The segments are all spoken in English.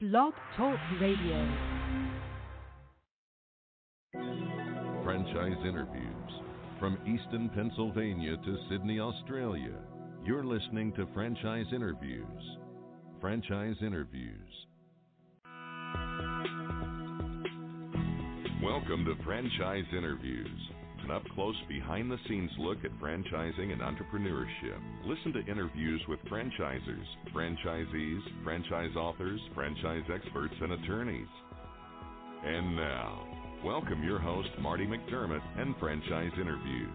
Blog Talk Radio. Franchise interviews from Easton, Pennsylvania to Sydney, Australia. You're listening to Franchise Interviews. Franchise Interviews. Welcome to Franchise Interviews, an up-close, behind-the-scenes look at franchising and entrepreneurship. Listen to interviews with franchisers, franchisees, franchise authors, franchise experts, and attorneys. And now, welcome your host, Marty McDermott, and Franchise Interviews.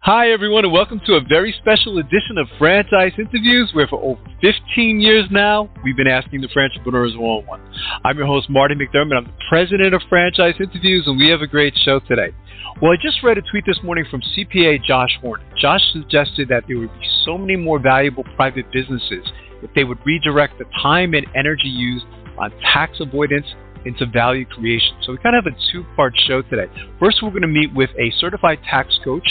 Hi, everyone, and welcome to a very special edition of Franchise Interviews, where for over 15 years now, we've been asking the Frantrepreneurs one-on-one. I'm your host, Marty McDermott. I'm the president of Franchise Interviews, and we have a great show today. Well, I just read a tweet this morning from CPA Josh Horn. Josh suggested that there would be so many more valuable private businesses if they would redirect the time and energy used on tax avoidance into value creation. So we kind of have a two-part show today. First, we're going to meet with a certified tax coach,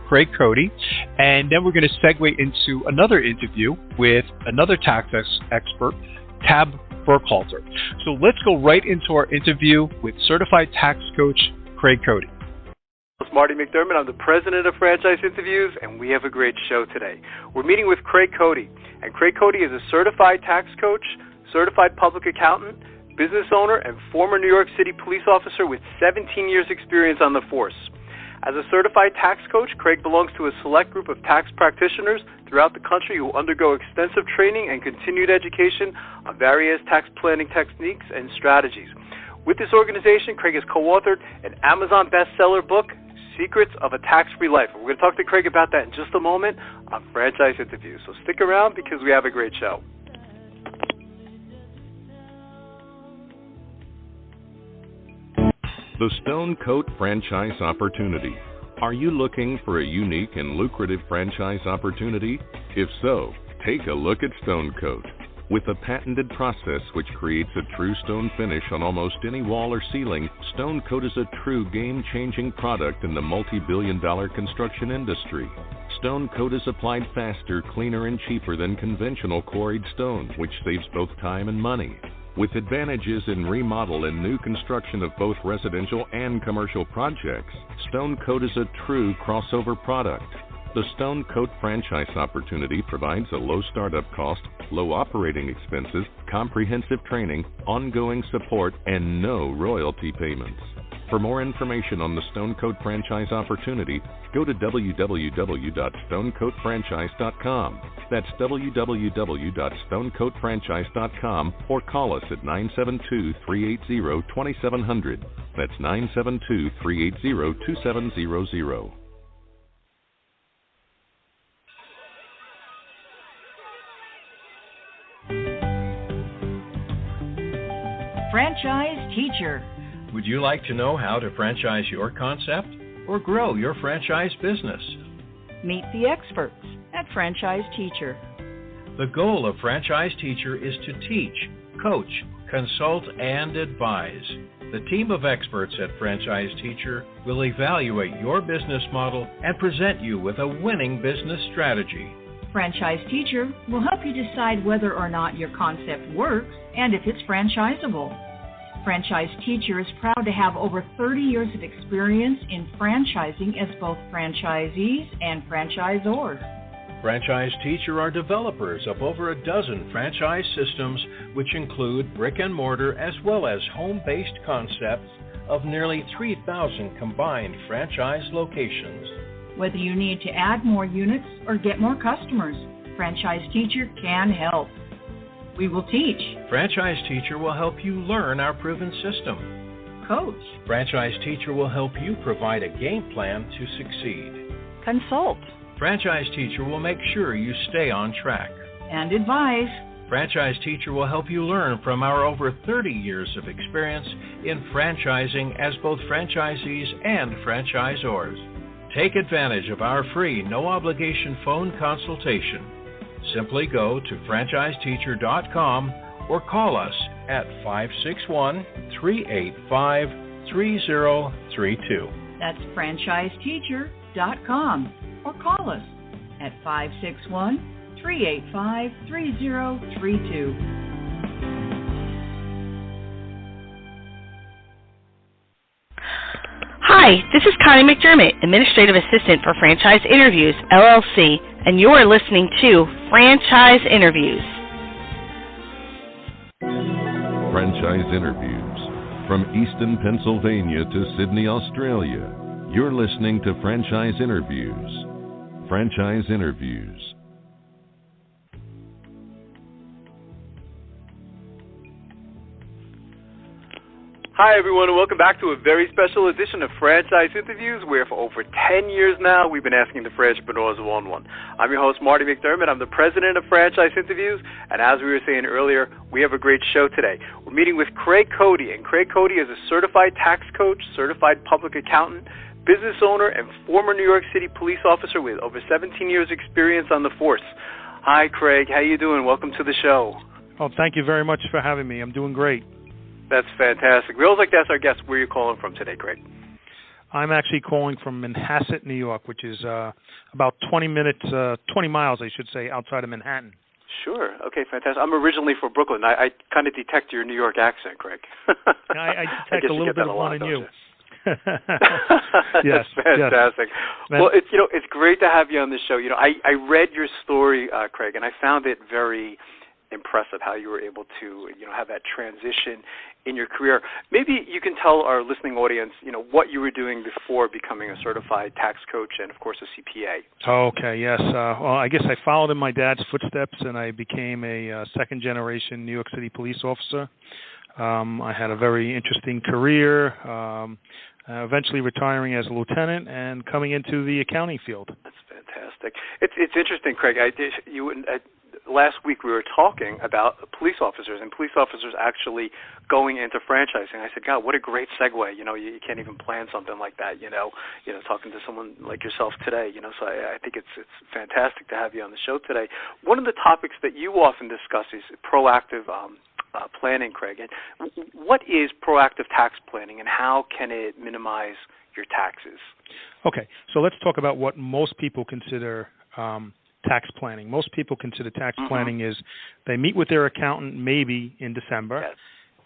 Craig Cody, and then we're going to segue into another interview with another tax expert, Tab Burkhalter. So let's go right into our interview with certified tax coach, Craig Cody. It's Marty McDermott. I'm the president of Franchise Interviews, and we have a great show today. We're meeting with Craig Cody, and Craig Cody is a certified tax coach, certified public accountant, business owner, and former New York City police officer with 17 years experience on the force. As a certified tax coach, Craig belongs to a select group of tax practitioners throughout the country who undergo extensive training and continued education on various tax planning techniques and strategies. With this organization, Craig has co-authored an Amazon bestseller book, Secrets of a Tax-Free Life. We're going to talk to Craig about that in just a moment on Franchise Interviews. So stick around because we have a great show. The Stone Coat Franchise Opportunity. Are you looking for a unique and lucrative franchise opportunity? If so, take a look at Stone Coat. With a patented process which creates a true stone finish on almost any wall or ceiling, Stone Coat is a true game-changing product in the multi-billion-dollar construction industry. Stone Coat is applied faster, cleaner, and cheaper than conventional quarried stone, which saves both time and money. With advantages in remodel and new construction of both residential and commercial projects, Stone Coat is a true crossover product. The Stone Coat franchise opportunity provides a low startup cost, low operating expenses, comprehensive training, ongoing support, and no royalty payments. For more information on the Stone Coat franchise opportunity, go to www.stonecoatfranchise.com. That's www.stonecoatfranchise.com, or call us at 972-380-2700. That's 972-380-2700. Franchise Teacher. Would you like to know how to franchise your concept or grow your franchise business? Meet the experts at Franchise Teacher. The goal of Franchise Teacher is to teach, coach, consult, and advise. The team of experts at Franchise Teacher will evaluate your business model and present you with a winning business strategy. Franchise Teacher will help you decide whether or not your concept works and if it's franchisable. Franchise Teacher is proud to have over 30 years of experience in franchising as both franchisees and franchisors. Franchise Teacher are developers of over a dozen franchise systems, which include brick and mortar as well as home-based concepts of nearly 3,000 combined franchise locations. Whether you need to add more units or get more customers, Franchise Teacher can help. We will teach. Franchise Teacher will help you learn our proven system. Coach. Franchise Teacher will help you provide a game plan to succeed. Consult. Franchise Teacher will make sure you stay on track. And advise. Franchise Teacher will help you learn from our over 30 years of experience in franchising as both franchisees and franchisors. Take advantage of our free, no-obligation phone consultation. Simply go to franchiseteacher.com or call us at 561-385-3032. That's franchiseteacher.com or call us at 561-385-3032. Hi, this is Connie McDermott, Administrative Assistant for Franchise Interviews, LLC, and you're listening to Franchise Interviews. Franchise Interviews. From Easton, Pennsylvania to Sydney, Australia, you're listening to Franchise Interviews. Franchise Interviews. Hi, everyone, and welcome back to a very special edition of Franchise Interviews, where for over 10 years now, we've been asking the Franchipreneurs one-on-one. I'm your host, Marty McDermott. I'm the president of Franchise Interviews, and as we were saying earlier, we have a great show today. We're meeting with Craig Cody, and Craig Cody is a certified tax coach, certified public accountant, business owner, and former New York City police officer with over 17 years' experience on the force. Hi, Craig. How you doing? Welcome to the show. Oh, thank you very much for having me. I'm doing great. That's fantastic. We always like to ask our guests, where are you calling from today, Craig? I'm actually calling from Manhasset, New York, which is about 20 miles, I should say, outside of Manhattan. Sure. Okay, fantastic. I'm originally from Brooklyn. I kind of detect your New York accent, Craig. I detect a little bit of one in you. Yes, fantastic. Yes. Well, it's great to have you on the show. I read your story, Craig, and I found it very impressive how you were able to, have that transition in your career. Maybe you can tell our listening audience, what you were doing before becoming a certified tax coach and, of course, a CPA. Okay, yes. Well, I guess I followed in my dad's footsteps, and I became a second-generation New York City police officer. I had a very interesting career, eventually retiring as a lieutenant and coming into the accounting field. That's fantastic. It's interesting, Craig. Last week we were talking about police officers and police officers actually going into franchising. I said, God, what a great segue. You can't even plan something like that, talking to someone like yourself today. So I think it's fantastic to have you on the show today. One of the topics that you often discuss is proactive planning, Craig. And what is proactive tax planning, and how can it minimize your taxes? Okay, so let's talk about what most people consider tax planning. Most people consider tax planning is they meet with their accountant maybe in December,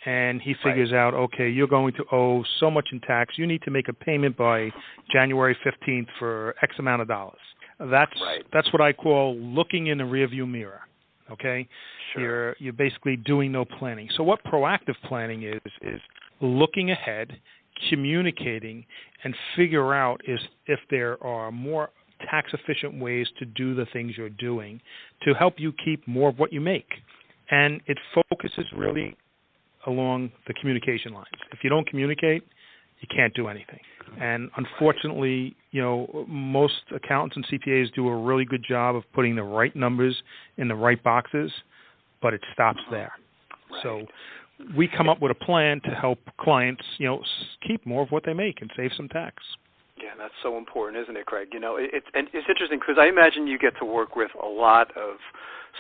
and he figures out, okay, you're going to owe so much in tax. You need to make a payment by January 15th for X amount of dollars. That's what I call looking in the rearview mirror. Okay, sure. You're basically doing no planning. So what proactive planning is looking ahead, communicating, and figure out if there are more tax-efficient ways to do the things you're doing to help you keep more of what you make. And it focuses really along the communication lines. If you don't communicate, you can't do anything. And unfortunately, most accountants and CPAs do a really good job of putting the right numbers in the right boxes, but it stops there. Right. So we come up with a plan to help clients, keep more of what they make and save some tax. Yeah, that's so important, isn't it, Craig? It's interesting because I imagine you get to work with a lot of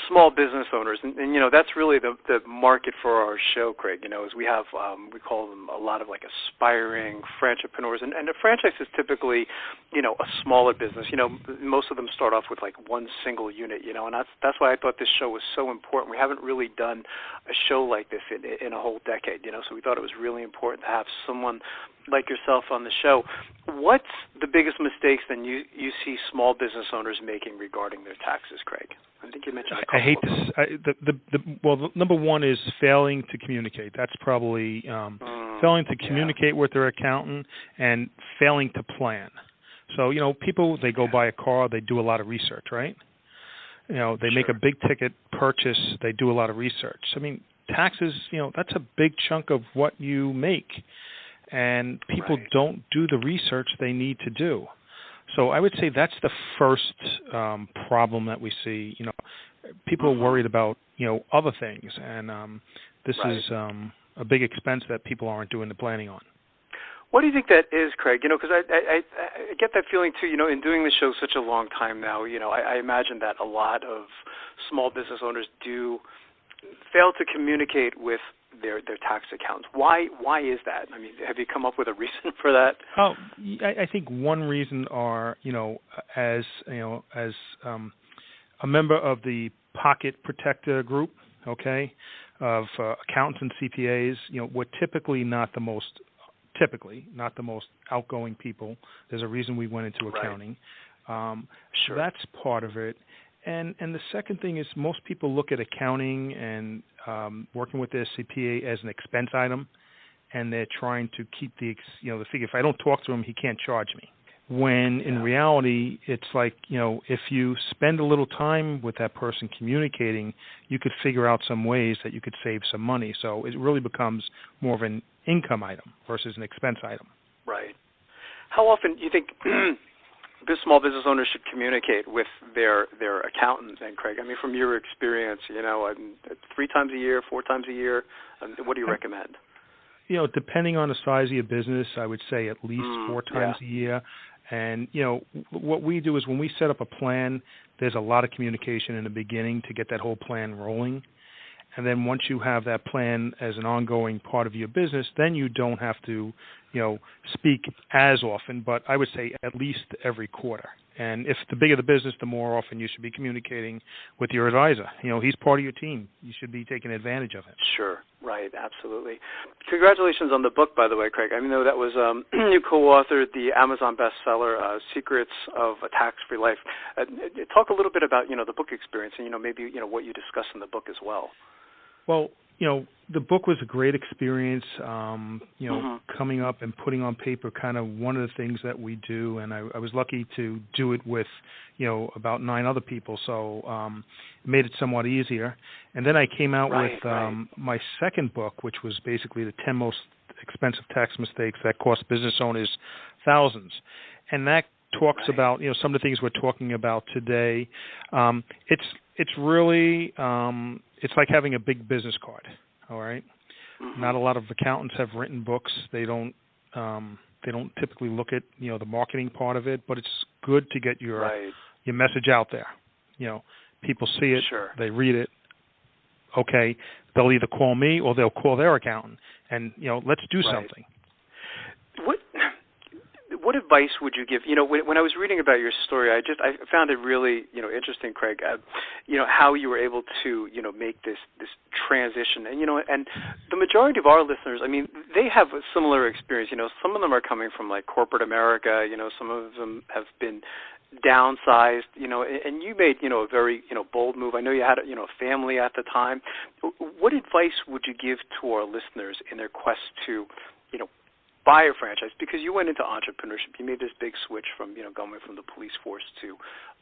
small business owners, and that's really the market for our show, Craig. Is we have we call them a lot of like aspiring franchipreneurs, and a franchise is typically a smaller business. Most of them start off with like one single unit, and that's why I thought this show was so important. We haven't really done a show like this in a whole decade, so we thought it was really important to have someone like yourself on the show. What's the biggest mistakes then you see small business owners making regarding their taxes, Craig? I think you mentioned a couple. I hate this. Well, number one is failing to communicate. That's probably failing to communicate with their accountant and failing to plan. So, people, they go buy a car, they do a lot of research, right? They make a big ticket purchase, they do a lot of research. I mean, taxes, that's a big chunk of what you make. And people don't do the research they need to do. So I would say that's the first problem that we see. People are worried about, other things, and this is a big expense that people aren't doing the planning on. What do you think that is, Craig? Because I get that feeling too. In doing the show such a long time now, I imagine that a lot of small business owners do fail to communicate with their tax accounts. Why is that? I mean, have you come up with a reason for that? Oh, I think one reason are, as a member of the Pocket Protector group, of accountants and CPAs, we're typically not the most typically, not the most outgoing people. There's a reason we went into accounting. Sure. That's part of it. And the second thing is most people look at accounting and working with their CPA as an expense item, and they're trying to keep the figure. If I don't talk to him, he can't charge me. When in reality, it's like, if you spend a little time with that person communicating, you could figure out some ways that you could save some money. So it really becomes more of an income item versus an expense item. Right. How often do you think small business owners should communicate with their accountant, then, Craig? I mean, from your experience, 3 times a year, 4 times a year, what do you recommend? Depending on the size of your business, I would say at least 4 times a year. And, what we do is when we set up a plan, there's a lot of communication in the beginning to get that whole plan rolling. And then once you have that plan as an ongoing part of your business, then you don't have to, speak as often, but I would say at least every quarter. And if the bigger the business, the more often you should be communicating with your advisor. He's part of your team. You should be taking advantage of him. Sure. Right. Absolutely. Congratulations on the book, by the way, Craig. I mean, that was you co-authored the Amazon bestseller, Secrets of a Tax-Free Life. Talk a little bit about, the book experience and, maybe, what you discuss in the book as well. Well, the book was a great experience, coming up and putting on paper kind of one of the things that we do, and I was lucky to do it with, about 9 other people, so it made it somewhat easier. And then I came out with my second book, which was basically the 10 most expensive tax mistakes that cost business owners thousands. And that talks about, some of the things we're talking about today. It's really, it's like having a big business card, all right? Not a lot of accountants have written books. They don't typically look at, the marketing part of it, but it's good to get your message out there. People see it, they read it. Okay, they'll either call me or they'll call their accountant, and let's do something. What advice would you give? When I was reading about your story, I found it really, interesting, Craig. How you were able to, make this transition, and the majority of our listeners, I mean, they have a similar experience. Some of them are coming from like corporate America. Some of them have been downsized. And you made, a very, bold move. I know you had, a family at the time. What advice would you give to our listeners in their quest to, buy a franchise? Because you went into entrepreneurship. You made this big switch from, going from the police force to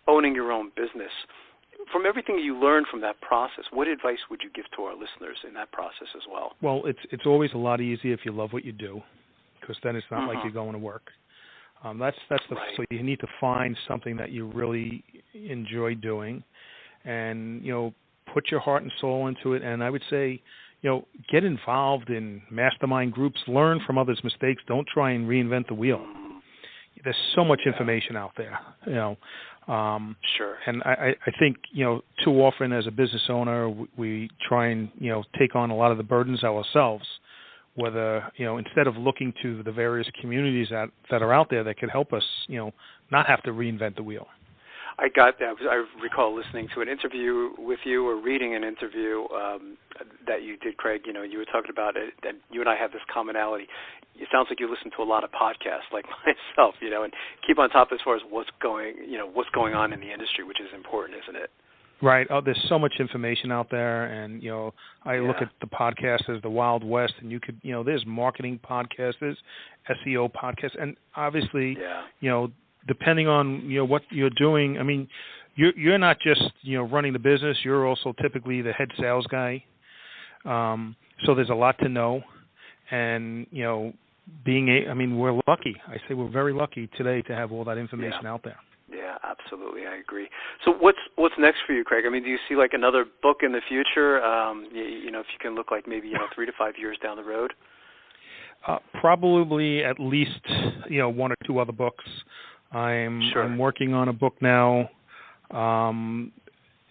owning your own business. From everything you learned from that process, what advice would you give to our listeners in that process as well? Well, it's always a lot easier if you love what you do, because then it's not like you're going to work. So you need to find something that you really enjoy doing, and put your heart and soul into it. And I would say, get involved in mastermind groups, learn from others' mistakes. Don't try and reinvent the wheel. There's so much information out there, Sure. And I think, too often as a business owner, we try and, take on a lot of the burdens ourselves, whether, instead of looking to the various communities that are out there that could help us, not have to reinvent the wheel. I recall listening to an interview with you or reading an interview that you did, Craig. You were talking about it, and you and I have this commonality. It sounds like you listen to a lot of podcasts like myself, and keep on top as far as what's going on in the industry, which is important, isn't it? Right. Oh, there's so much information out there, and I look at the podcast as the Wild West, and you could, there's marketing podcasts, there's SEO podcasts, and obviously, depending on what you're doing, I meing, you're not just running the business. You're also typically the head sales guy. So there's a lot to know, and we're lucky. I say we're very lucky today to have all that information out there. Yeah, absolutely. I agree. So what's next for you, Craig? I mean, do you see like another book in the future? If you can look like maybe 3 to 5 years down the road. Probably at least 1 or 2 other books. I'm working on a book now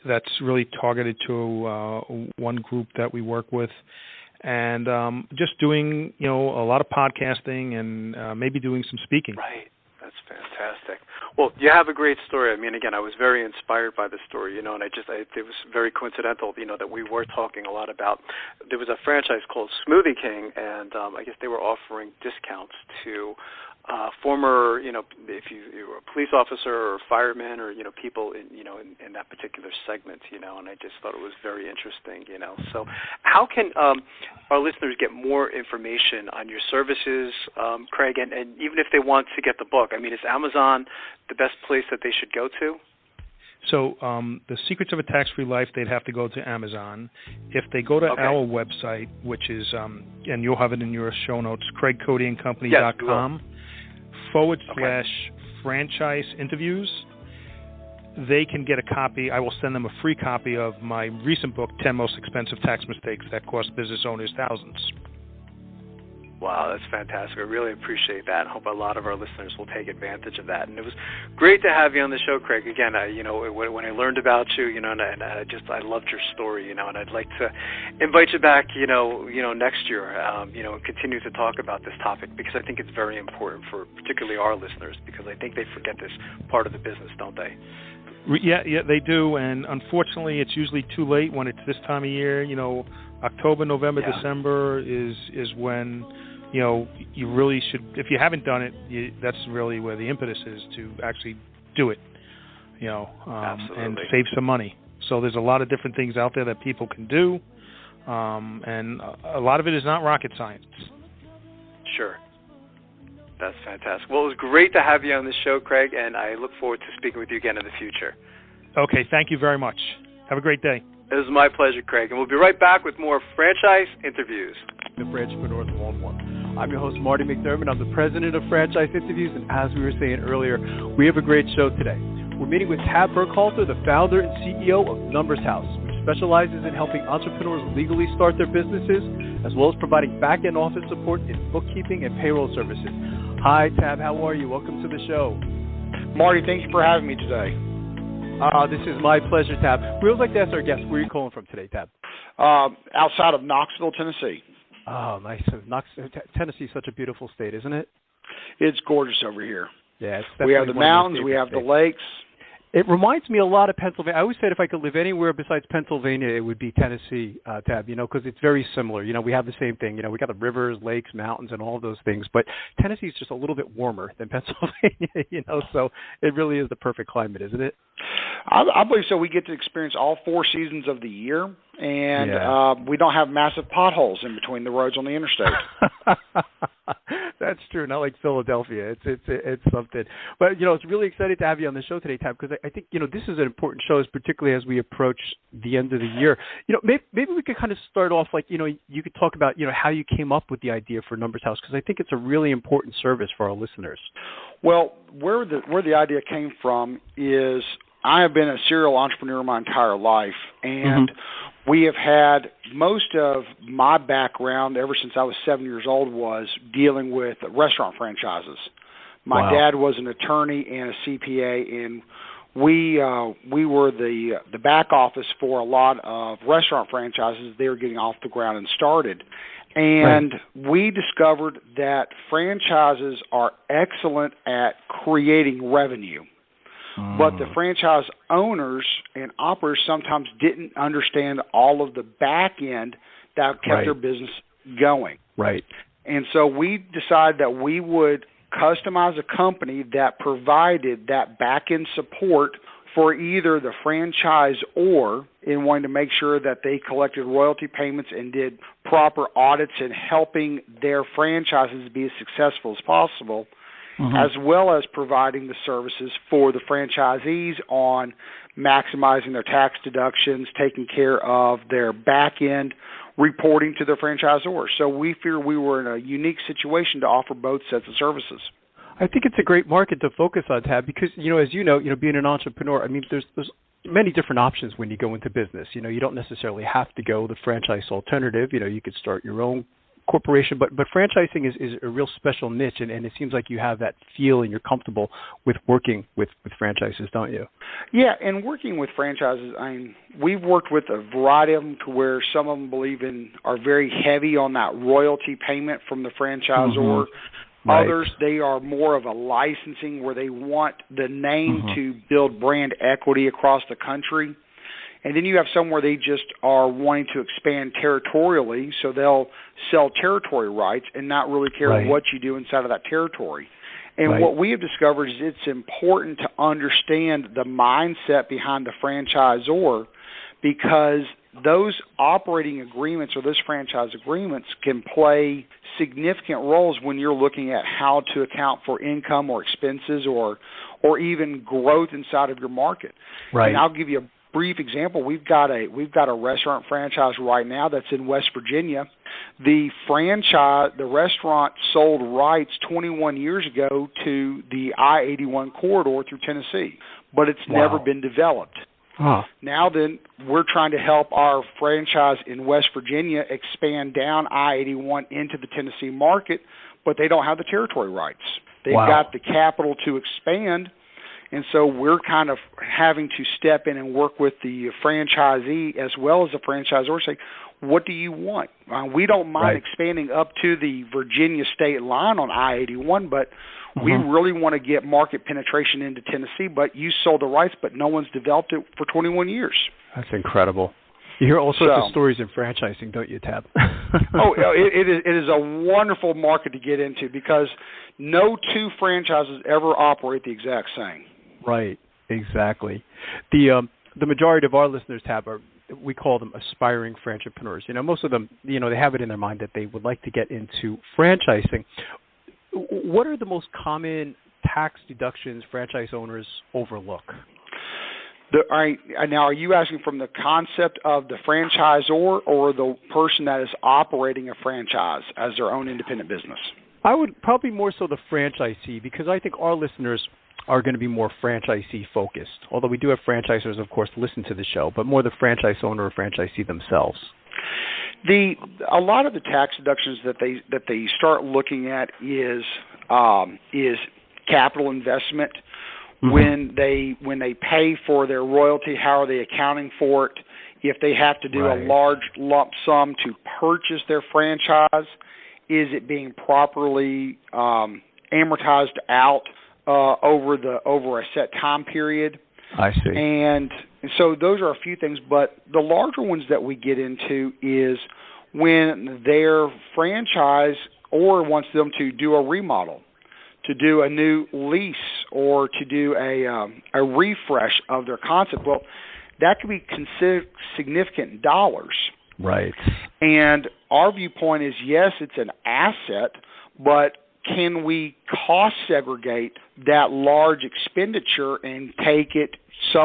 that's really targeted to one group that we work with, and just doing a lot of podcasting and maybe doing some speaking. Right, that's fantastic. Well, you have a great story. I mean, again, I was very inspired by the story, and it was very coincidental, that we were talking a lot about. There was a franchise called Smoothie King, and I guess they were offering discounts to former, if you were a police officer or fireman or people in that particular segment, and I just thought it was very interesting, So, how can our listeners get more information on your services, Craig, and even if they want to get the book? I mean, is Amazon the best place that they should go to? So the Secrets of a Tax-Free Life, they'd have to go to Amazon. If they go to our website, which is, and you'll have it in your show notes, craigcodyandcompany.com. /franchise interviews, they can get a copy. I will send them a free copy of my recent book, 10 Most Expensive Tax Mistakes That Cost Business Owners Thousands. Wow, that's fantastic. I really appreciate that. I hope a lot of our listeners will take advantage of that. And it was great to have you on the show, Craig. Again, when I learned about you, and I loved your story, and I'd like to invite you back, next year, and continue to talk about this topic because I think it's very important for particularly our listeners because I think they forget this part of the business, don't they? Yeah, they do. And unfortunately, it's usually too late when it's this time of year. October, November, December is when you really should, if you haven't done it, that's really where the impetus is to actually do it, and save some money. So there's a lot of different things out there that people can do, and a lot of it is not rocket science. Sure. That's fantastic. Well, it was great to have you on the show, Craig, and I look forward to speaking with you again in the future. Okay, thank you very much. Have a great day. It was my pleasure, Craig, and we'll be right back with more franchise interviews. The Franchipreneurs 101. I'm your host, Marty McDermott. I'm the president of Franchise Interviews, and as we were saying earlier, we have a great show today. We're meeting with Tab Burkhalter, the founder and CEO of Numbers House, which specializes in helping entrepreneurs legally start their businesses, as well as providing back-end office support in bookkeeping and payroll services. Hi, Tab. How are you? Welcome to the show. Marty, thank you for having me today. This is my pleasure, Tab. We would like to ask our guests, where are you calling from today, Tab? Outside of Knoxville, Tennessee. Oh, nice. Tennessee is such a beautiful state, isn't it? It's gorgeous over here. Yeah, it's we have the mountains, we have the lakes. It reminds me a lot of Pennsylvania. I always said if I could live anywhere besides Pennsylvania, it would be Tennessee, Tab, because it's very similar. We have the same thing. We got the rivers, lakes, mountains, and all of those things. But Tennessee is just a little bit warmer than Pennsylvania, so it really is the perfect climate, isn't it? I believe so. We get to experience all 4 seasons of the year, and we don't have massive potholes in between the roads on the interstate. That's true. Not like Philadelphia. It's something. But it's really exciting to have you on the show today, Tab, because I think this is an important show, particularly as we approach the end of the year. Maybe we could kind of start off like you could talk about how you came up with the idea for Numbers House, because I think it's a really important service for our listeners. Well, where the idea came from is I have been a serial entrepreneur my entire life, and we have had most of my background ever since I was 7 years old was dealing with restaurant franchises. My dad was an attorney and a CPA, and we were the back office for a lot of restaurant franchises. They were getting off the ground and started. And we discovered that franchises are excellent at creating revenue. But the franchise owners and operators sometimes didn't understand all of the back end that kept their business going. Right. And so we decided that we would customize a company that provided that back end support for either the franchisor in wanting to make sure that they collected royalty payments and did proper audits and helping their franchises be as successful as possible, as well as providing the services for the franchisees on maximizing their tax deductions, taking care of their back-end reporting to their franchisor. So we fear we were in a unique situation to offer both sets of services. I think it's a great market to focus on, Tab, because, as you know, being an entrepreneur, I mean, there's many different options when you go into business. You don't necessarily have to go the franchise alternative. You could start your own corporation, but franchising is a real special niche, and it seems like you have that feel and you're comfortable with working with franchises, don't you? Yeah, and working with franchises, I mean, we've worked with a variety of them to where some of them are very heavy on that royalty payment from the franchisor. Right. Others, they are more of a licensing where they want the name to build brand equity across the country. And then you have some where they just are wanting to expand territorially, so they'll sell territory rights and not really care what you do inside of that territory. And what we have discovered is it's important to understand the mindset behind the franchisor, because those operating agreements or those franchise agreements can play significant roles when you're looking at how to account for income or expenses or even growth inside of your market. Right. And I'll give you a brief example. We've got a restaurant franchise right now that's in West Virginia. The restaurant sold rights 21 years ago to the I-81 corridor through Tennessee, but it's never been developed. Now then, we're trying to help our franchise in West Virginia expand down I-81 into the Tennessee market, but they don't have the territory rights. They've got the capital to expand, and so we're kind of having to step in and work with the franchisee as well as the franchisor, say, what do you want? We don't mind expanding up to the Virginia state line on I-81, but we really want to get market penetration into Tennessee, but you sold the rights, but no one's developed it for 21 years. That's incredible. You hear all sorts of stories in franchising, don't you, Tab? It is a wonderful market to get into because no two franchises ever operate the exact same. Right, exactly. The majority of our listeners, Tab, we call them aspiring franchipreneurs. Most of them, they have it in their mind that they would like to get into franchising. What are the most common tax deductions franchise owners overlook? Now, are you asking from the concept of the franchisor or the person that is operating a franchise as their own independent business? I would probably more so the franchisee, because I think our listeners are going to be more franchisee focused. Although we do have franchisors, of course, listen to the show, but more the franchise owner or franchisee themselves. A lot of the tax deductions that they start looking at is capital investment. When they pay for their royalty, how are they accounting for it? If they have to do a large lump sum to purchase their franchise, is it being properly amortized out over a set time period? I see. And so those are a few things, but the larger ones that we get into is when their franchise or wants them to do a remodel, to do a new lease, or to do a refresh of their concept. Well, that could be considered significant dollars. Right. And our viewpoint is, yes, it's an asset, but can we cost segregate that large expenditure and take it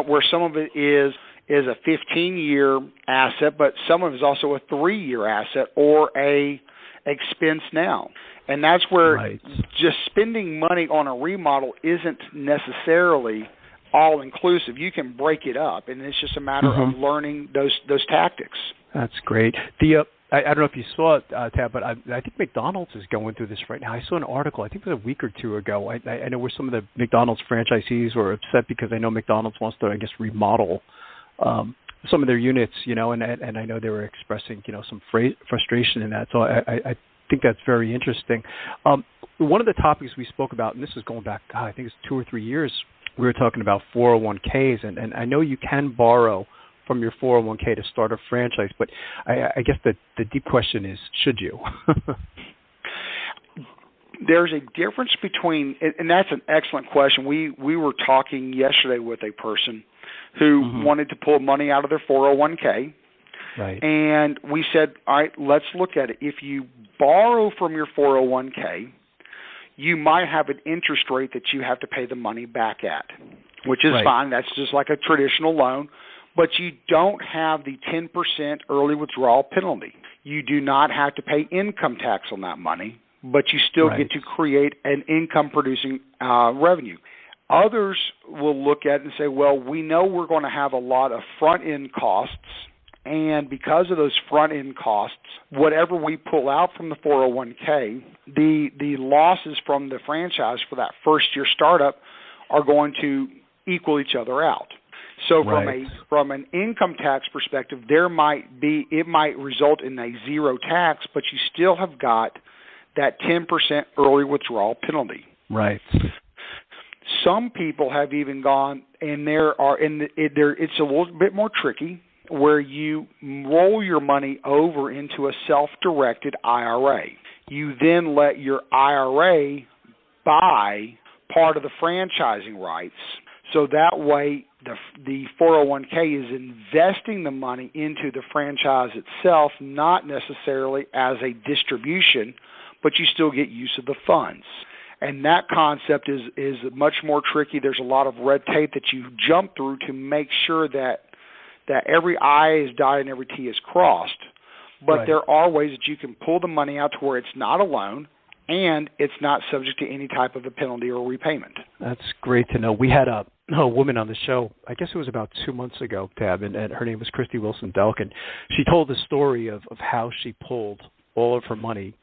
where some of it is a 15-year asset, but some of it is also a 3-year asset or a expense now. And that's where just spending money on a remodel isn't necessarily all-inclusive. You can break it up, and it's just a matter of learning those tactics. That's great. I don't know if you saw it, Tab, but I think McDonald's is going through this right now. I saw an article, I think it was a week or two ago. I know where some of the McDonald's franchisees were upset because I know McDonald's wants to, remodel some of their units, and I know they were expressing, some frustration in that. So I think that's very interesting. One of the topics we spoke about, and this is going back, I think it's 2 or 3 years, we were talking about 401ks, and I know you can borrow from your 401k to start a franchise, but I guess the deep question is, should you? There's a difference between, and that's an excellent question. We were talking yesterday with a person who wanted to pull money out of their 401k. Right. And we said, all right, let's look at it. If you borrow from your 401k, you might have an interest rate that you have to pay the money back at, which is fine. That's just like a traditional loan. But you don't have the 10% early withdrawal penalty. You do not have to pay income tax on that money, but you still get to create an income-producing revenue. Others will look at it and say, well, we know we're going to have a lot of front-end costs, and because of those front-end costs, whatever we pull out from the 401k, the losses from the franchise for that first-year startup are going to equal each other out. So from an income tax perspective, it might result in a zero tax, but you still have got that 10% early withdrawal penalty. Right. Some people have even gone, and it's a little bit more tricky, where you roll your money over into a self-directed IRA. You then let your IRA buy part of the franchising rights, so that way the 401k is investing the money into the franchise itself, not necessarily as a distribution, but you still get use of the funds. And that concept is much more tricky. There's a lot of red tape that you jump through to make sure that every I is dotted and every T is crossed. But there are ways that you can pull the money out to where it's not a loan and it's not subject to any type of a penalty or repayment. That's great to know. We had a woman on the show, I guess it was about 2 months ago, Tab, and her name was Christy Wilson-Delk, and she told the story of how she pulled all of her money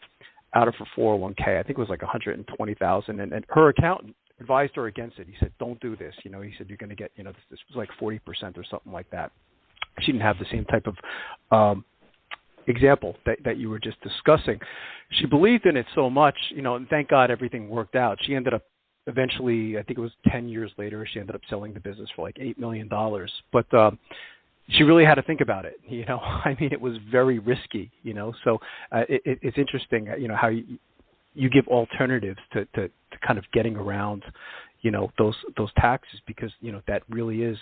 out of her 401k. I think it was like $120,000, and her accountant advised her against it. He said, "Don't do this." He said, "You're going to get, this was like 40% or something like that." She didn't have the same type of example that you were just discussing. She believed in it so much, and thank God everything worked out. She ended up eventually, I think it was 10 years later, she ended up selling the business for like $8 million. But she really had to think about it. It was very risky, so it's interesting, how you give alternatives to kind of getting around, those taxes, because, that really is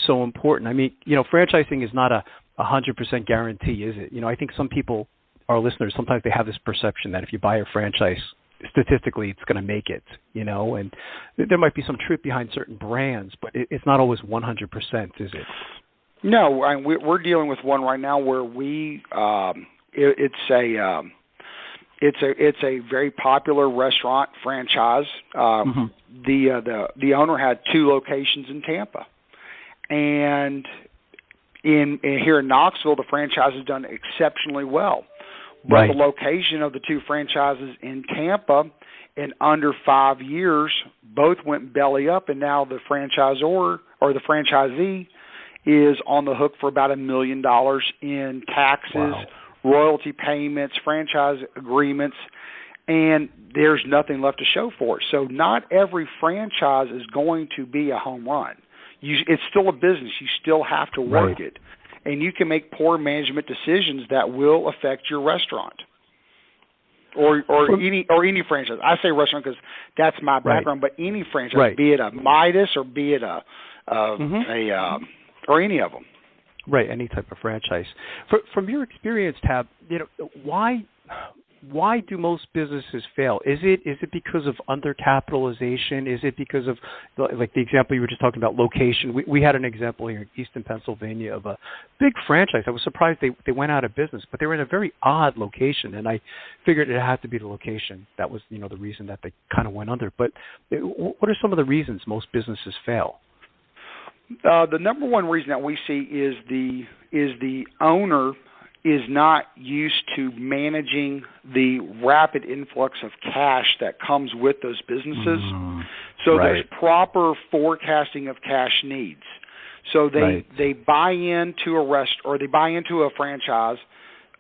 so important. Franchising is not a 100% guarantee, is it? I think some people, our listeners, sometimes they have this perception that if you buy a franchise, statistically it's going to make it, and there might be some truth behind certain brands, but it's not always 100%, is it? No, we're dealing with one right now where it's a very popular restaurant franchise. The owner had 2 locations in Tampa, and here in Knoxville, the franchise has done exceptionally well. But the location of the 2 franchises in Tampa, in under 5 years, both went belly up, and now the franchisor or the franchisee is on the hook for about $1 million in taxes, royalty payments, franchise agreements, and there's nothing left to show for it. So not every franchise is going to be a home run. It's still a business. You still have to work it. And you can make poor management decisions that will affect your restaurant or any franchise. I say restaurant because that's my background, but any franchise, be it a Midas or be it or any of them. Right, any type of franchise. From your experience, Tab, why do most businesses fail? Is it because of undercapitalization? Is it because of, like the example you were just talking about, location? We had an example here in Easton, Pennsylvania of a big franchise. I was surprised they went out of business, but they were in a very odd location, and I figured it had to be the location. That was, the reason that they kind of went under. But what are some of the reasons most businesses fail? The number one reason that we see is the owner is not used to managing the rapid influx of cash that comes with those businesses. So there's proper forecasting of cash needs. So they buy into they buy into a franchise.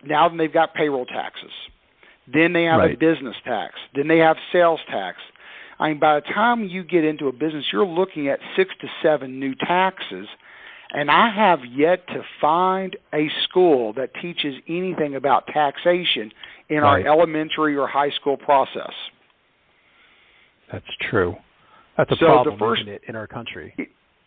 Now they've got payroll taxes. Then they have a business tax. Then they have sales tax. By the time you get into a business, you're looking at 6 to 7 new taxes. And I have yet to find a school that teaches anything about taxation in our elementary or high school process. That's true. That's a problem, isn't it, in our country?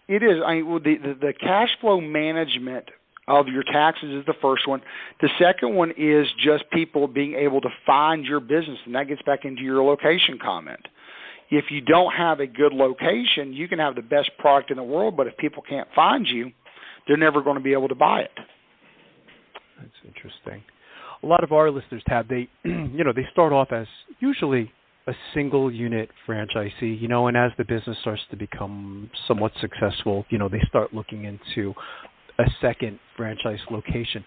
It is. The cash flow management of your taxes is the first one. The second one is just people being able to find your business, and that gets back into your location comment. If you don't have a good location, you can have the best product in the world, but if people can't find you, they're never going to be able to buy it. That's interesting. A lot of our listeners, Tab, they start off as usually a single unit franchisee, and as the business starts to become somewhat successful, they start looking into a second franchise location.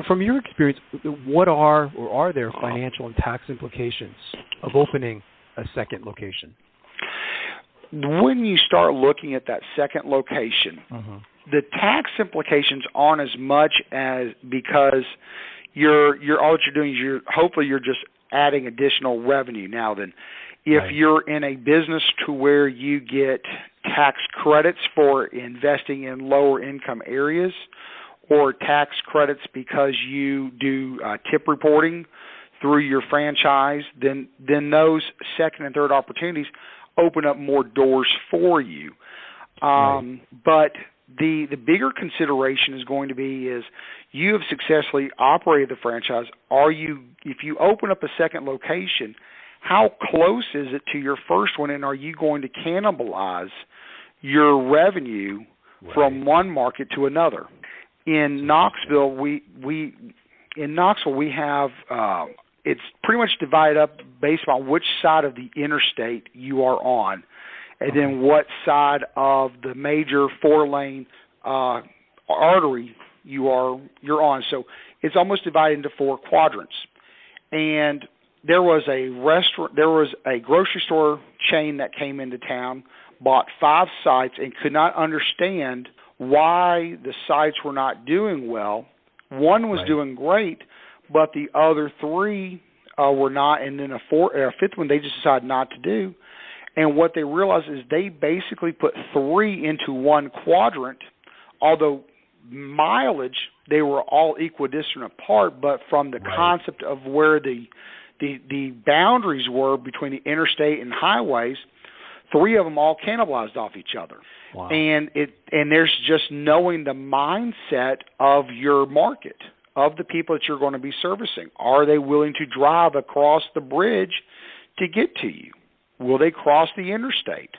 From your experience, what are there financial and tax implications of opening a second location? When you start looking at that second location, the tax implications aren't as much as because you're all that you're doing is hopefully you're just adding additional revenue. Now then, if you're in a business to where you get tax credits for investing in lower income areas, or tax credits because you do tip reporting through your franchise, then those second and third opportunities open up more doors for you. But the bigger consideration is going to be is you have successfully operated the franchise. If you open up a second location, how close is it to your first one, and are you going to cannibalize your revenue from one market to another? In Knoxville, we have it's pretty much divided up based on which side of the interstate you are on, and then what side of the major 4-lane artery you're on. So it's almost divided into 4 quadrants. And there was a grocery store chain that came into town, bought 5 sites, and could not understand why the sites were not doing well. One was doing great, but the other 3 were not, and then a 5th one they just decided not to do. And what they realized is they basically put 3 into one quadrant, although mileage, they were all equidistant apart, but from the concept of where the boundaries were between the interstate and highways, 3 of them all cannibalized off each other. Wow. And there's just knowing the mindset of your market, of the people that you're going to be servicing. Are they willing to drive across the bridge to get to you? Will they cross the interstate?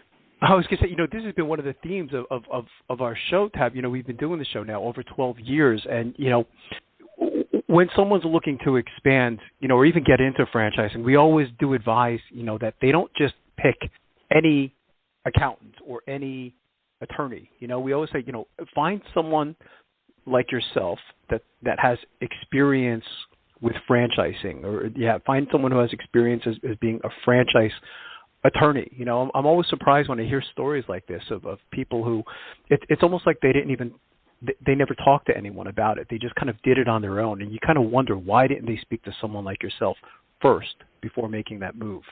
I was going to say, this has been one of the themes of our show, Tab. We've been doing the show now over 12 years, and, when someone's looking to expand, or even get into franchising, we always do advise, that they don't just pick any accountant or any attorney. We always say, find someone like yourself that has experience with franchising, or find someone who has experience as being a franchise attorney. I'm always surprised when I hear stories like this of people who it's almost like they never talked to anyone about it. They just kind of did it on their own, and you kind of wonder, why didn't they speak to someone like yourself first before making that move?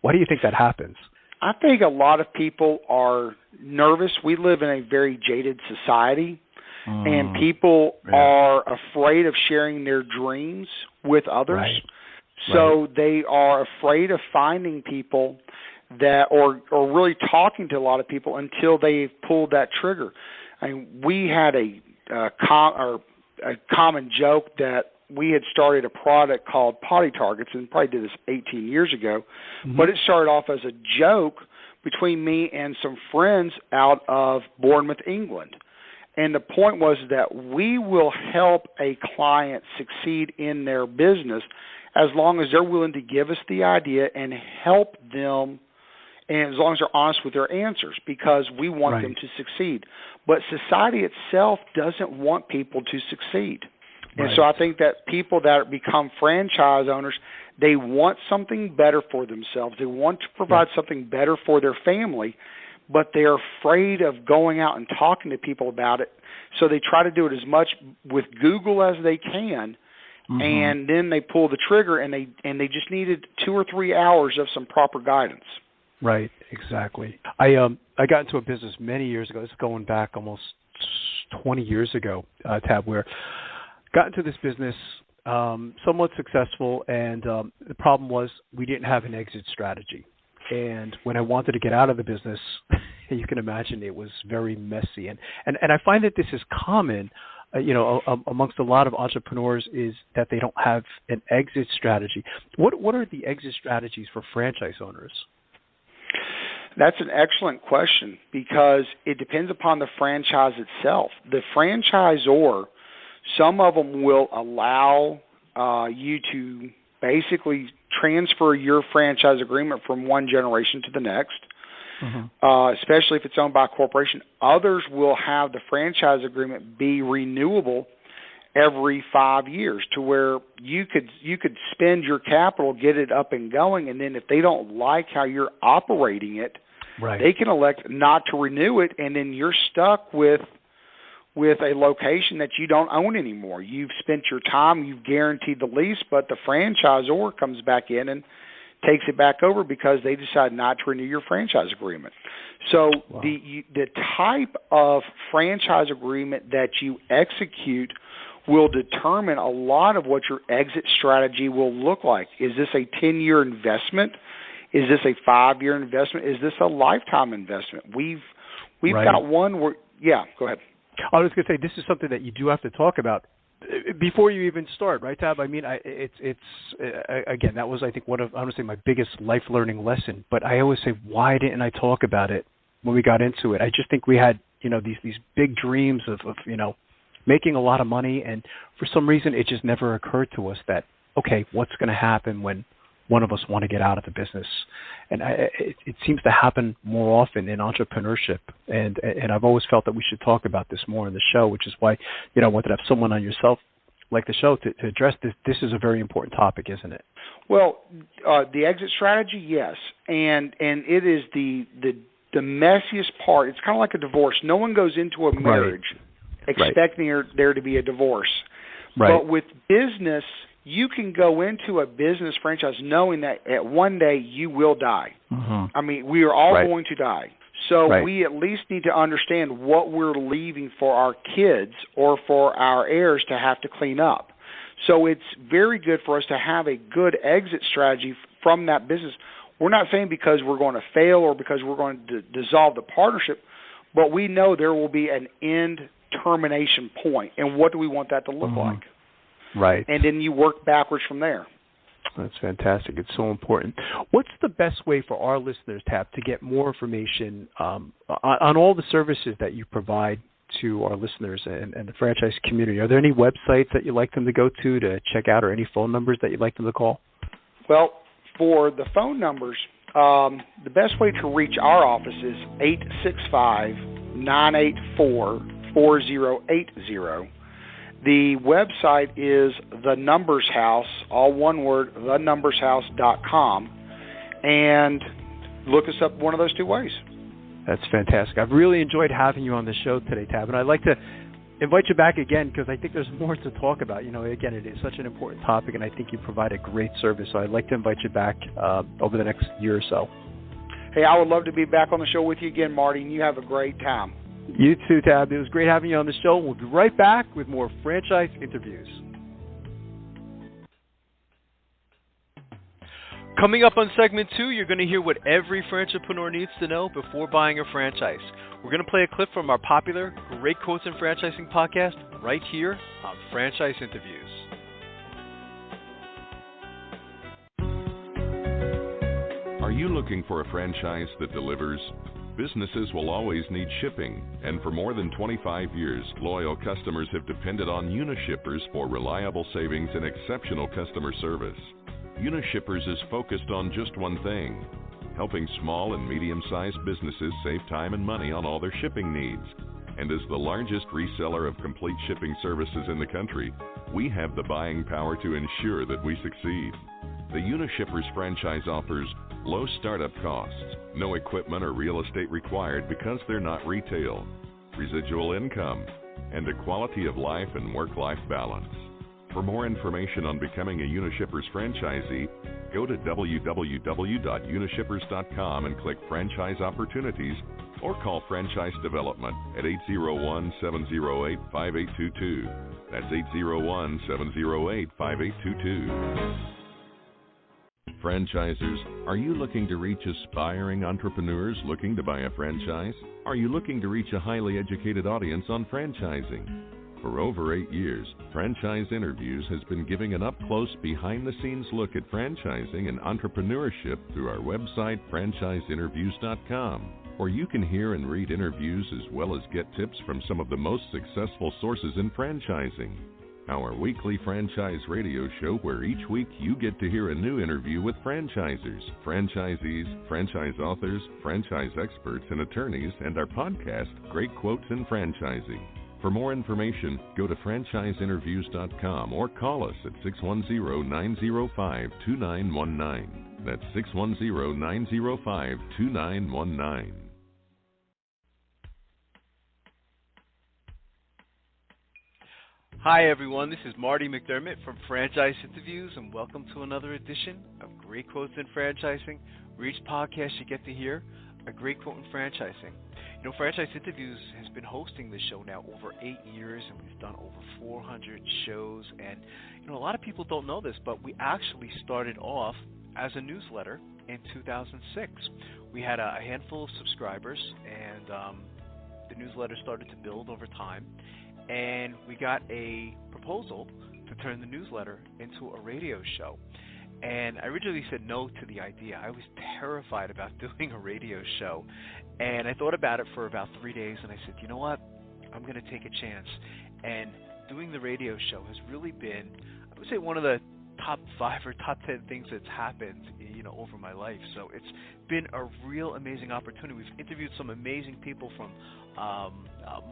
Why do you think that happens? I think a lot of people are nervous. We live in a very jaded society, and people are afraid of sharing their dreams with others. So they are afraid of finding people that, or really talking to a lot of people until they've pulled that trigger. I mean, we had a common joke that we had started a product called Potty Targets, and probably did this 18 years ago, but it started off as a joke between me and some friends out of Bournemouth, England. And the point was that we will help a client succeed in their business as long as they're willing to give us the idea and help them, and as long as they're honest with their answers, because we want them to succeed. But society itself doesn't want people to succeed. And so I think that people that become franchise owners, they want something better for themselves. They want to provide something better for their family, but they're afraid of going out and talking to people about it. So they try to do it as much with Google as they can, and then they pull the trigger, and they just needed 2 or 3 hours of some proper guidance. Right, exactly. I got into a business many years ago. It's going back almost 20 years ago, Tab, where got into this business, somewhat successful, and the problem was we didn't have an exit strategy. And when I wanted to get out of the business, you can imagine it was very messy. And I find that this is common, amongst a lot of entrepreneurs, is that they don't have an exit strategy. What are the exit strategies for franchise owners? That's an excellent question, because it depends upon the franchise itself. The franchisor, some of them will allow you to basically transfer your franchise agreement from one generation to the next, especially if it's owned by a corporation. Others will have the franchise agreement be renewable every 5 years, to where you could spend your capital, get it up and going, and then if they don't like how you're operating it, they can elect not to renew it, and then you're stuck with with a location that you don't own anymore. You've spent your time, you've guaranteed the lease, but the franchisor comes back in and takes it back over because they decide not to renew your franchise agreement. So the type of franchise agreement that you execute will determine a lot of what your exit strategy will look like. Is this a 10-year investment? Is this a 5-year investment? Is this a lifetime investment? We've got one where, go ahead. I was going to say, this is something that you do have to talk about before you even start, right, Tab? I mean, it's again, that was, I think, one of, I want to say, my biggest life learning lesson. But I always say, why didn't I talk about it when we got into it? I just think we had, these big dreams of making a lot of money, and for some reason, it just never occurred to us that, okay, what's going to happen when one of us want to get out of the business? And it seems to happen more often in entrepreneurship, and I've always felt that we should talk about this more in the show, which is why I wanted to have someone on yourself like the show to address this. This is a very important topic, isn't it? Well, the exit strategy, yes, and it is the messiest part. It's kind of like a divorce. No one goes into a marriage expecting there to be a divorce, but with business, you can go into a business franchise knowing that at one day you will die. I mean, we are all going to die. So we at least need to understand what we're leaving for our kids or for our heirs to have to clean up. So it's very good for us to have a good exit strategy from that business. We're not saying because we're going to fail or because we're going to dissolve the partnership, but we know there will be an end termination point. And what do we want that to look like? Right. And then you work backwards from there. That's fantastic. It's so important. What's the best way for our listeners, Tab, to get more information on all the services that you provide to our listeners and the franchise community? Are there any websites that you'd like them to go to check out, or any phone numbers that you'd like them to call? Well, for the phone numbers, the best way to reach our office is 865-984-4080. The website is The Numbers House, all one word, thenumbershouse.com, and look us up one of those two ways. That's fantastic. I've really enjoyed having you on the show today, Tab, and I'd like to invite you back again because I think there's more to talk about. Again, it is such an important topic, and I think you provide a great service, so I'd like to invite you back over the next year or so. Hey, I would love to be back on the show with you again, Marty, and you have a great time. You too, Tab. It was great having you on the show. We'll be right back with more franchise interviews. Coming up on segment 2, you're going to hear what every franchipreneur needs to know before buying a franchise. We're going to play a clip from our popular Great Quotes in Franchising podcast right here on Franchise Interviews. Are you looking for a franchise that delivers? Businesses will always need shipping, and for more than 25 years, loyal customers have depended on Unishippers for reliable savings and exceptional customer service. Unishippers is focused on just one thing: helping small and medium-sized businesses save time and money on all their shipping needs. And as the largest reseller of complete shipping services in the country, we have the buying power to ensure that we succeed. The Unishippers franchise offers low startup costs, no equipment or real estate required because they're not retail, residual income, and a quality of life and work-life balance. For more information on becoming a Unishippers franchisee, go to www.unishippers.com and click Franchise Opportunities, or call Franchise Development at 801-708-5822. That's 801-708-5822. Franchisers, are you looking to reach aspiring entrepreneurs looking to buy a franchise? Are you looking to reach a highly educated audience on franchising? For over 8 years, Franchise Interviews has been giving an up-close, behind-the-scenes look at franchising and entrepreneurship through our website, franchiseinterviews.com, where you can hear and read interviews as well as get tips from some of the most successful sources in franchising. Our weekly franchise radio show, where each week you get to hear a new interview with franchisers, franchisees, franchise authors, franchise experts, and attorneys, and our podcast, Great Quotes in Franchising. For more information, go to franchiseinterviews.com or call us at 610-905-2919. That's 610-905-2919. Hi, everyone. This is Marty McDermott from Franchise Interviews, and welcome to another edition of Great Quotes in Franchising, where each podcast you get to hear a great quote in franchising. You know, Franchise Interviews has been hosting this show now over 8 years, and we've done over 400 shows. And, you know, a lot of people don't know this, but we actually started off as a newsletter in 2006. We had a handful of subscribers, and the newsletter started to build over time. And we got a proposal to turn the newsletter into a radio show. And I originally said no to the idea. I was terrified about doing a radio show. And I thought about it for about 3 days, and I said, you know what? I'm going to take a chance. And doing the radio show has really been, I would say, one of the top 5 or top 10 things that's happened, you know, over my life. So it's been a real amazing opportunity. We've interviewed some amazing people from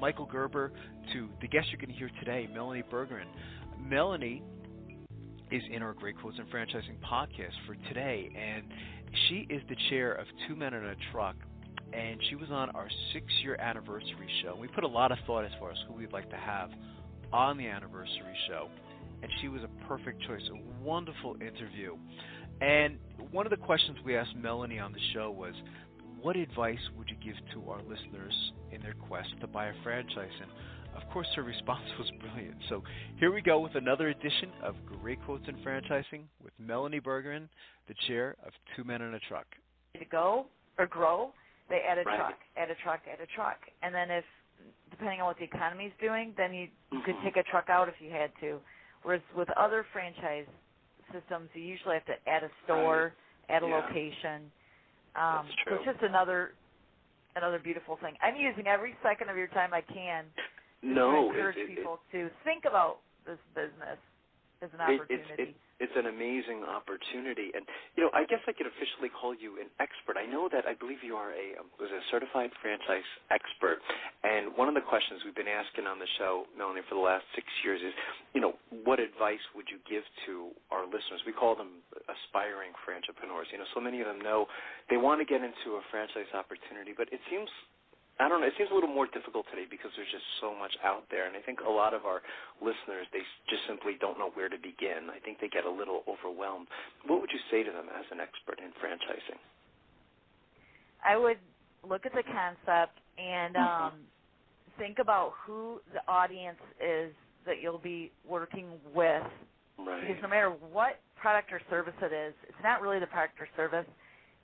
Michael Gerber to the guest you're going to hear today, Melanie Bergeron. Melanie is in our Great Quotes in Franchising podcast for today, and she is the chair of Two Men in a Truck, and she was on our 6-year anniversary show. We put a lot of thought as far as who we'd like to have on the anniversary show, and she was a perfect choice, a wonderful interview. And one of the questions we asked Melanie on the show was, what advice would you give to our listeners in their quest to buy a franchise? And of course, her response was brilliant. So here we go with another edition of Great Quotes in Franchising with Melanie Bergeron, the chair of Two Men in a Truck. To go or grow, they add a truck, add a truck, add a truck. And then if, depending on what the economy is doing, then you could take a truck out if you had to. Whereas with other franchise systems, you usually have to add a store, add a location. That's true. So it's just another beautiful thing. I'm using every second of your time I can to encourage people to think about this business as an opportunity. It's an amazing opportunity. And, you know, I guess I could officially call you an expert. I know that I believe you are a certified franchise expert. And one of the questions we've been asking on the show, Melanie, for the last 6 years is, you know, what advice would you give to our listeners? We call them aspiring franchipreneurs. You know, so many of them know they want to get into a franchise opportunity, but it seems a little more difficult today because there's just so much out there. And I think a lot of our listeners, they just simply don't know where to begin. I think they get a little overwhelmed. What would you say to them as an expert in franchising? I would look at the concept and think about who the audience is that you'll be working with. Right. Because no matter what product or service it is, it's not really the product or service,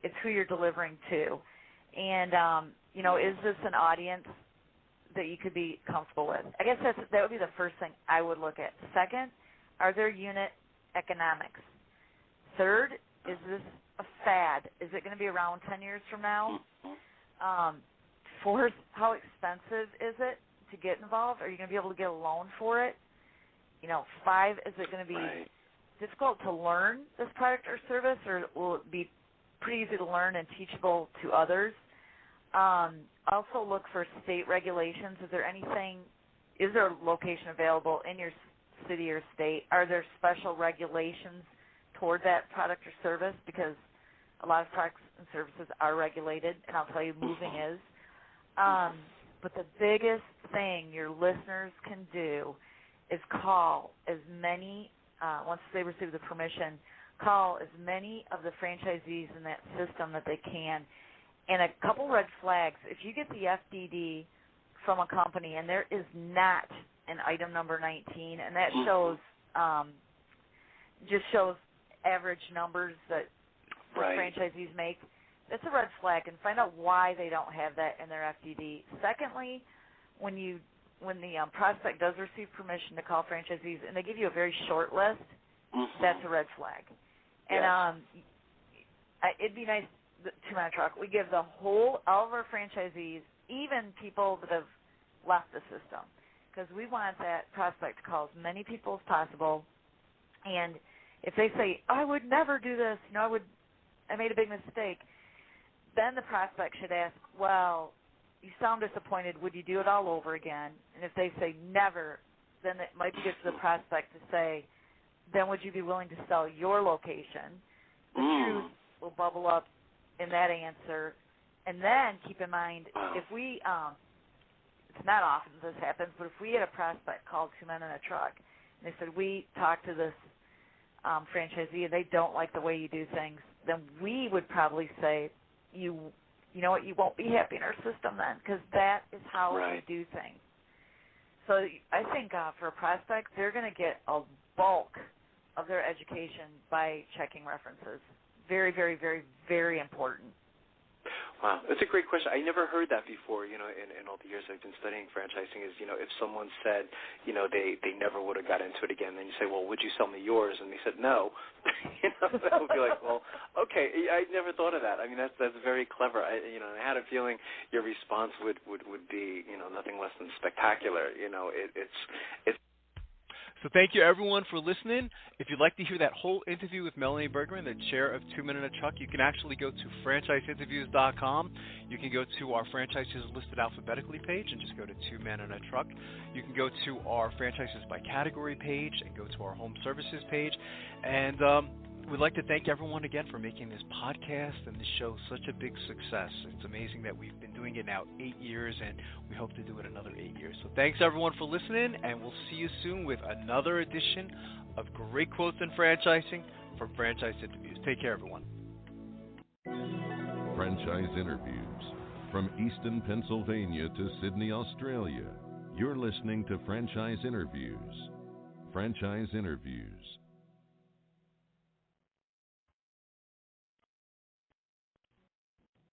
it's who you're delivering to. And, you know, is this an audience that you could be comfortable with? I guess that would be the first thing I would look at. Second, are there unit economics? Third, is this a fad? Is it going to be around 10 years from now? Fourth, how expensive is it to get involved? Are you going to be able to get a loan for it? You know, 5, is it going to be difficult to learn this product or service, or will it be pretty easy to learn and teachable to others? Also look for state regulations. Is there a location available in your city or state? Are there special regulations toward that product or service? Because a lot of products and services are regulated, and I'll tell you moving is. But the biggest thing your listeners can do is call as many, once they receive the permission, call as many of the franchisees in that system that they can. And a couple red flags, if you get the FDD from a company and there is not an item number 19, and that shows just shows average numbers that the franchisees make, that's a red flag, and find out why they don't have that in their FDD. Secondly, when the prospect does receive permission to call franchisees and they give you a very short list, that's a red flag. And it'd be nice. Two Men in a Truck, we give all of our franchisees, even people that have left the system, because we want that prospect to call as many people as possible. And if they say, I would never do this, you know, I made a big mistake, then the prospect should ask, well, you sound disappointed, would you do it all over again? And if they say never, then it might be good for the prospect to say, then would you be willing to sell your location? The truth will bubble up in that answer. And then keep in mind, if we it's not often this happens, but if we had a prospect called Two Men in a Truck, and they said, we talked to this franchisee and they don't like the way you do things, then we would probably say, you know what, you won't be happy in our system then, because that is how we do things. So I think for a prospect, they're going to get a bulk of their education by checking references. Very, very, very, very important. Wow, that's a great question. I never heard that before, in all the years I've been studying franchising is, if someone said, they never would have got into it again, then you say, well, would you sell me yours? And they said, no. That would be like, well, okay, I never thought of that. I mean, that's very clever. I had a feeling your response would be, nothing less than spectacular. It's So thank you, everyone, for listening. If you'd like to hear that whole interview with Melanie Bergman, the chair of 2 Men in a Truck, you can actually go to franchiseinterviews.com. You can go to our franchises listed alphabetically page and just go to 2 Men in a Truck. You can go to our franchises by category page and go to our home services page. And we'd like to thank everyone again for making this podcast and this show such a big success. It's amazing that we've been doing it now 8 years, and we hope to do it another 8 years. So thanks, everyone, for listening, and we'll see you soon with another edition of Great Quotes in Franchising from Franchise Interviews. Take care, everyone. Franchise Interviews. From Easton, Pennsylvania to Sydney, Australia, you're listening to Franchise Interviews. Franchise Interviews.